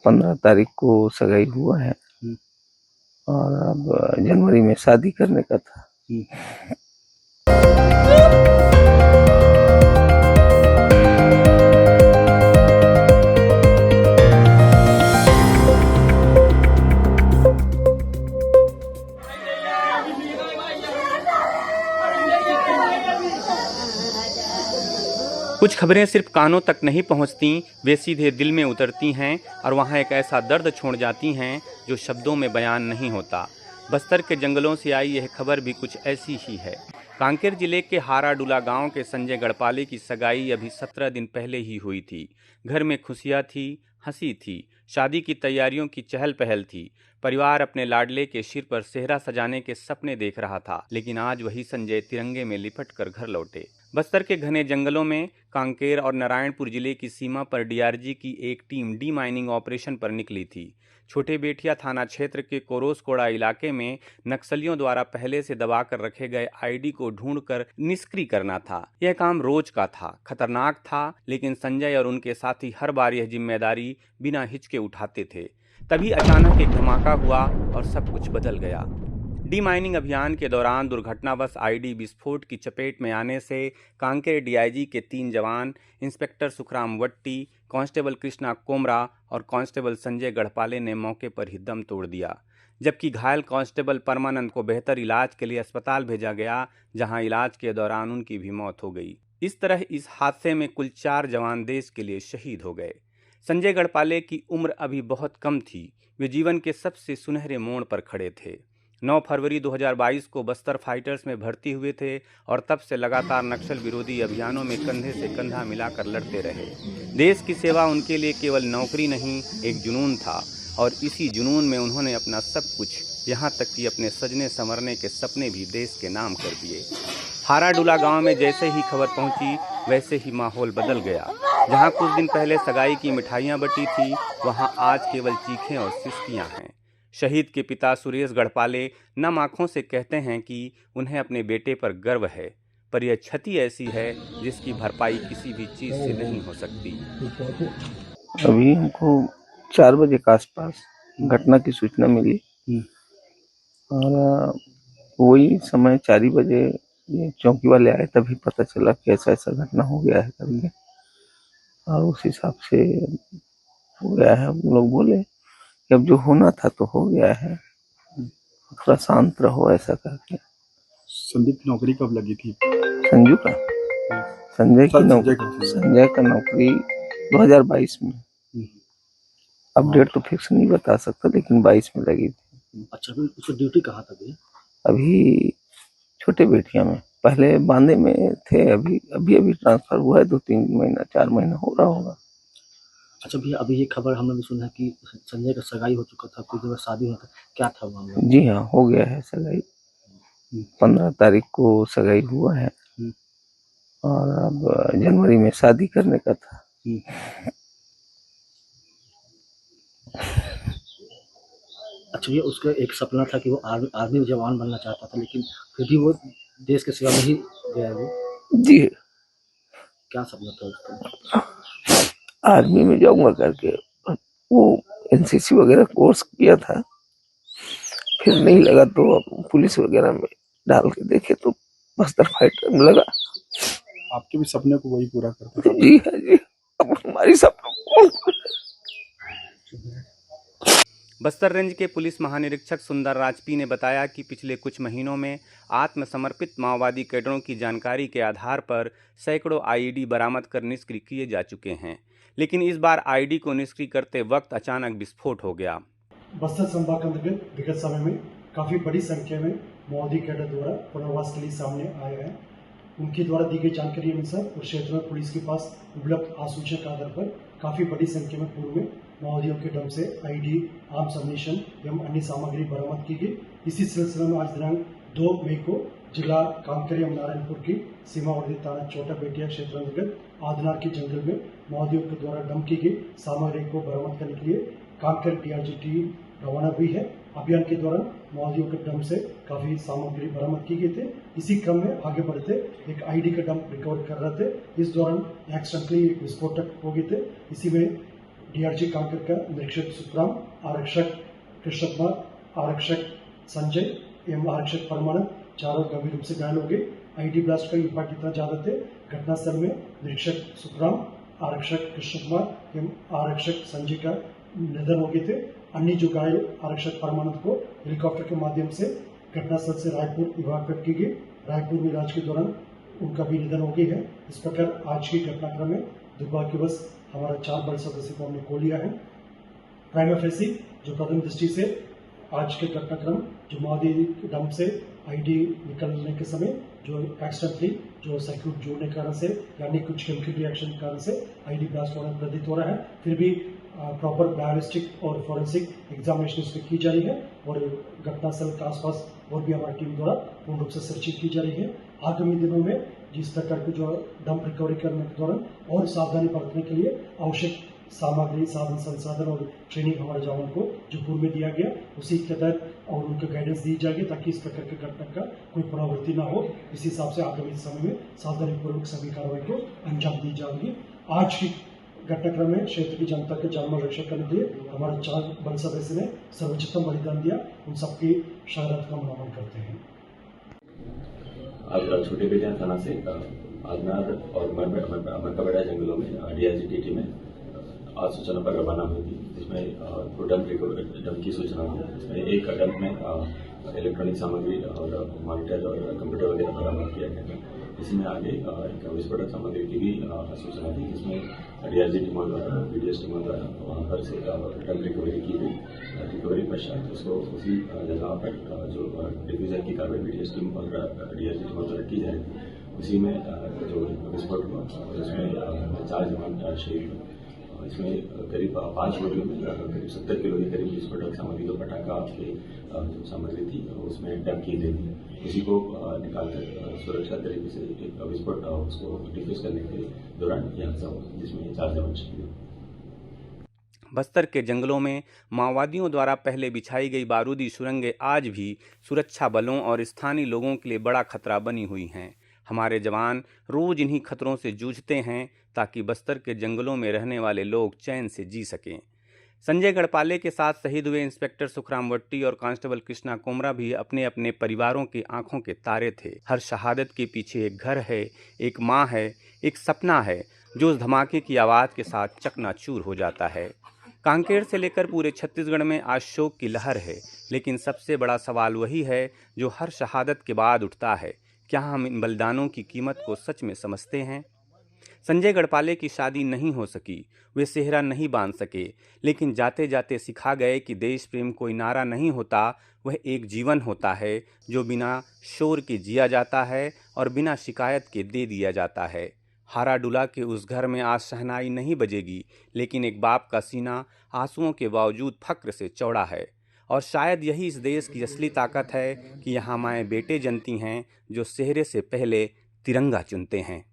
15 तारीख को सगाई हुआ है और अब जनवरी में शादी करने का था। कुछ खबरें सिर्फ कानों तक नहीं पहुंचती, वे सीधे दिल में उतरती हैं और वहां एक ऐसा दर्द छोड़ जाती हैं जो शब्दों में बयान नहीं होता। बस्तर के जंगलों से आई यह खबर भी कुछ ऐसी ही है। कांकेर जिले के हाराडूला गांव के संजय गढ़पाले की सगाई अभी 17 दिन पहले ही हुई थी। घर में खुशियां थी, हंसी थी, शादी की तैयारियों की चहल पहल थी। परिवार अपने लाडले के सिर पर सेहरा सजाने के सपने देख रहा था, लेकिन आज वही संजय तिरंगे में लिपट कर घर लौटे। बस्तर के घने जंगलों में कांकेर और नारायणपुर जिले की सीमा पर डीआरजी की एक टीम डी माइनिंग ऑपरेशन पर निकली थी। छोटे बेटिया थाना क्षेत्र के कोरोसकोड़ा इलाके में नक्सलियों द्वारा पहले से दबाकर रखे गए आईडी को ढूंढकर निष्क्रिय करना था। यह काम रोज का था, खतरनाक था, लेकिन संजय और उनके साथी हर बार यह जिम्मेदारी बिना हिचके उठाते थे। तभी अचानक एक धमाका हुआ और सब कुछ बदल गया। डी माइनिंग अभियान के दौरान दुर्घटनावश आईडी विस्फोट की चपेट में आने से कांकेर डीआईजी के 3 जवान, इंस्पेक्टर सुखराम वट्टी, कांस्टेबल कृष्णा कोमरा और कांस्टेबल संजय गढ़पाले ने मौके पर ही दम तोड़ दिया, जबकि घायल कांस्टेबल परमानंद को बेहतर इलाज के लिए अस्पताल भेजा गया, जहां इलाज के दौरान उनकी भी मौत हो गई। इस तरह इस हादसे में कुल 4 जवान देश के लिए शहीद हो गए। संजय गढ़पाले की उम्र अभी बहुत कम थी। वे जीवन के सबसे सुनहरे मोड़ पर खड़े थे। 9 फरवरी 2022 को बस्तर फाइटर्स में भर्ती हुए थे और तब से लगातार नक्सल विरोधी अभियानों में कंधे से कंधा मिलाकर लड़ते रहे। देश की सेवा उनके लिए केवल नौकरी नहीं, एक जुनून था और इसी जुनून में उन्होंने अपना सब कुछ, यहाँ तक कि अपने सजने संवरने के सपने भी देश के नाम कर दिए। हाराडूला गांव में जैसे ही खबर पहुंची, वैसे ही माहौल बदल गया। जहां कुछ दिन पहले सगाई की मिठाइयां बटी थी, वहां आज केवल चीखें और सिसकियां हैं। शहीद के पिता सुरेश गढ़पाले नम आंखों से कहते हैं कि उन्हें अपने बेटे पर गर्व है, पर यह क्षति ऐसी है जिसकी भरपाई किसी भी चीज से नहीं हो सकती। अभी हमको 4 बजे के आसपास घटना की सूचना मिली और वही समय 4 ही बजे ये चौकी वाले आए, तभी पता चला कि ऐसा ऐसा घटना हो गया है करके, और उस हिसाब से हो गया है। हम लोग बोले कि अब जो होना था तो हो गया है, थोड़ा शांत रहो ऐसा करके। संदीप की नौकरी कब लगी थी? संजू का संजय का नौकरी 2022 में। अब डेट तो फिक्स नहीं बता सकता, लेकिन 22 में लगी थी। अच्छा, उसकी ड्यूटी कहाँ था भैया? अभी छोटे बेटिया में, पहले बांदे में थे, अभी ट्रांसफर हुआ है। 2-3 महीना 4 महीना हो रहा होगा। अच्छा भैया, अभी ये खबर हमने भी सुना है कि संजय का सगाई हो चुका था, कुछ दिन बाद शादी हुआ था, क्या था मामला? जी हाँ, हो गया है सगाई। 15 तारीख को सगाई हुआ है और अब जनवरी में शादी करने का था। अच्छा, ये उसका एक सपना था कि वो आर्मी जवान बनना चाहता था, लेकिन फिर भी वो देश के सेवा में ही गया। वो जी, क्या सपना था उसका? आर्मी में जाऊंगा करके वो एनसीसी वगैरह कोर्स किया था, फिर नहीं लगा तो पुलिस वगैरह में डाल के देखे तो बस्तर फाइटर में लगा। आपके भी सपने को वही पूरा करता था? जी हाँ जी, अब हमारी सपनों कौन पूरा? बस्तर रेंज के पुलिस महानिरीक्षक सुंदर राजपी ने बताया कि पिछले कुछ महीनों में आत्मसमर्पित माओवादी कैडरों की जानकारी के आधार पर सैकड़ों आईडी बरामद कर निष्क्रिय किए जा चुके हैं, लेकिन इस बार आईडी को निष्क्रिय करते वक्त अचानक विस्फोट हो गया। बस्तर संभाग के अंतर्गत विगत समय में काफ़ी बड़ी संख्या में माओवादी कैडर द्वारा पुनर्वास के लिए सामने आए हैं। उनके द्वारा दी गई जानकारी अनुसार उस क्षेत्र में पुलिस के पास उपलब्ध आसूचना के आधार पर काफ़ी बड़ी संख्या में पूर्व में माओवादियों के दम से आईडी, आर्म्स अम्युनिशन एवं अन्य सामग्री बरामद की गई। इसी सिलसिले में आज दिनांक 2 मई को जिला कांकेर एवं नारायणपुर की सीमावर्ती थाना छोटा बेटिया क्षेत्र अंतर्गत आदनार के जंगल में माओवादियों के द्वारा डंप की गई सामग्री को बरामद करने के लिए कांकेर डीआरजी टीम रवाना हुई है। अभियान के दौरान माओवादियों के डंप से काफी सामग्री बरामद की गई थे। इसी क्रम में आगे बढ़ते एक आईडी का डंप रिकवर कर रहे थे। इस दौरान एक्सीडेंटली विस्फोटक हो गए थे। इसी में डीआरजी कांकर का निरीक्षक सुखराम, आरक्षक कृष्ण कुमार, आरक्षक संजय एवं आरक्षक परमानंद चारों गंभीर रूप से घायल हो गए। आईडी ब्लास्ट का इम्पैक्ट इतना ज्यादा थे, घटनास्थल में निरीक्षक सुखराम, आरक्षक कृष्ण कुमार एवं आरक्षक संजय का निधन हो गए थे। अन्य जो घायल आरक्षक परमानंद को हेलीकॉप्टर के माध्यम से घटनास्थल से रायपुर इवाक्यूएट की गई। रायपुर में इलाज के दौरान उनका भी निधन हो गई है। इस प्रकार आज की घटनाक्रम में दुर्भाग्यवश हमारा 4 बल सदस्य को हमने खो लिया है। प्राइमा फेसी जो प्रथम दृष्टि से आज के घटनाक्रम जो माओवादी डंप से आईडी निकलने के समय जो एक्सीडेंटली जो सर्क्यूट जोड़ने के कारण से यानी कुछ केमिकल रिएक्शन के कारण से आईडी ब्लास्ट होना प्रतीत हो रहा है। फिर भी प्रॉपर बायोलिस्टिक और फॉरेंसिक एग्जामिनेशन इस पर की जा रही है और घटनास्थल के आसपास और भी हमारी टीम द्वारा पूर्ण रूप से सर्चिंग की जा रही है। आगामी दिनों में जिस प्रकार के जो डंप रिकवरी करने के दौरान और सावधानी बरतने के लिए आवश्यक सामग्री, साधन संसाधन और ट्रेनिंग हमारे जवानों को जो पूर्व में दिया गया उसी के तहत और उनको गाइडेंस दी जाएगी ताकि इस प्रकार की घटना का कोई पुनरावृत्ति ना हो। इस हिसाब से आगामी समय में सावधानीपूर्वक सभी कार्रवाई को अंजाम दी जाएगी। आज की घटनाक्रम में क्षेत्र की जनता के जानमाल रक्षा करने के लिए हमारे 4 बल सदस्य ने सर्वोच्चतम बलिदान दिया। उन सबकी शहादत का नमन करते हैं। आज छोटे बेटियां थाना से आजनार और मरकाबेड़ा जंगलों में डीआरजी की टीमें आज सूचना पर रवाना हुई थी, जिसमें डंप की सूचना हुई। इसमें एक डंप में इलेक्ट्रॉनिक सामग्री और मॉनिटर और कंप्यूटर वगैरह बरामद किया गया था। इसी में आगे एक विस्फोटक सामग्री की भी सूचना थी, जिसमें डीआरजी टीमों द्वारा, बीडीएस टीमों द्वारा वहाँ पर से डंप रिकवरी की गई। रिकवरी पश्चात उसको उसी जगह पर जो डिफ्यूजर की कार्रवाई बीडीएस टीम और डीआरजी टीमों द्वारा की जा रही थी, उसी में जो विस्फोट हुआ उसमें 4 जवान शहीद हुए। इसमें करीब 5 गोलियों में करीब 70 किलो के करीब विस्फोटक सामग्री जो पटाखा के जो सामग्री थी उसमें डंप की गई थी। उसी को निकालकर सुरक्षित तरीके से एक विस्फोट उसको डिफ्यूज करने के दौरान यह हादसा हुआ, जिसमें 4 जवान शहीद हुए। बस्तर के जंगलों में माओवादियों द्वारा पहले बिछाई गई बारूदी सुरंगें आज भी सुरक्षा बलों और स्थानीय लोगों के लिए बड़ा खतरा बनी हुई हैं। हमारे जवान रोज इन्हीं खतरों से जूझते हैं ताकि बस्तर के जंगलों में रहने वाले लोग चैन से जी सकें। संजय गढ़पाले के साथ शहीद हुए इंस्पेक्टर सुखराम वट्टी और कांस्टेबल कृष्णा कोमरा भी अपने अपने परिवारों की आंखों के तारे थे। हर शहादत के पीछे एक घर है, एक माँ है, एक सपना है जो उस धमाके की आवाज़ के साथ चकनाचूर हो जाता है। कांकेर से लेकर पूरे छत्तीसगढ़ में आज शोक की लहर है, लेकिन सबसे बड़ा सवाल वही है जो हर शहादत के बाद उठता है, क्या हम इन बलिदानों की कीमत को सच में समझते हैं? संजय गढ़पाले की शादी नहीं हो सकी, वे सेहरा नहीं बांध सके, लेकिन जाते जाते सिखा गए कि देश प्रेम कोई नारा नहीं होता, वह एक जीवन होता है जो बिना शोर के जिया जाता है और बिना शिकायत के दे दिया जाता है। हाराडुला के उस घर में आज शहनाई नहीं बजेगी, लेकिन एक बाप का सीना आंसुओं के बावजूद फक्र से चौड़ा है। और शायद यही इस देश की असली ताकत है कि यहाँ माएँ बेटे जनती हैं जो सेहरे से पहले तिरंगा चुनते हैं।